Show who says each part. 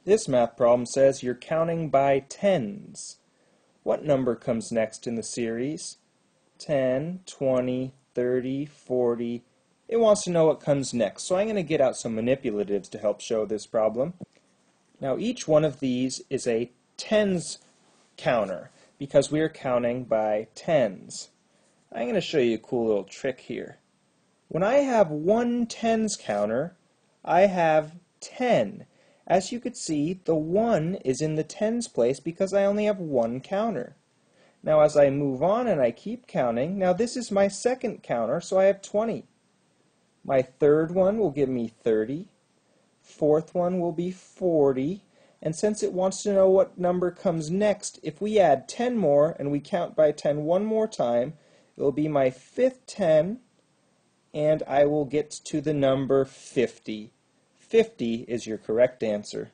Speaker 1: This math problem says you're counting by tens. What number comes next in the series? 10, 20, 30, 40. It wants to know what comes next, so I'm going to get out some manipulatives to help show this problem. Now each one of these is a tens counter because we are counting by tens. I'm going to show you a cool little trick here. When I have one tens counter, I have 10. As you could see, the 1 is in the tens place because I only have one counter. Now as I move on and I keep counting, now this is my second counter, so I have 20. My third one will give me 30. Fourth one will be 40. And since it wants to know what number comes next, if we add 10 more and we count by 10 one more time, it will be my fifth 10, and I will get to the number 50. 50 is your correct answer.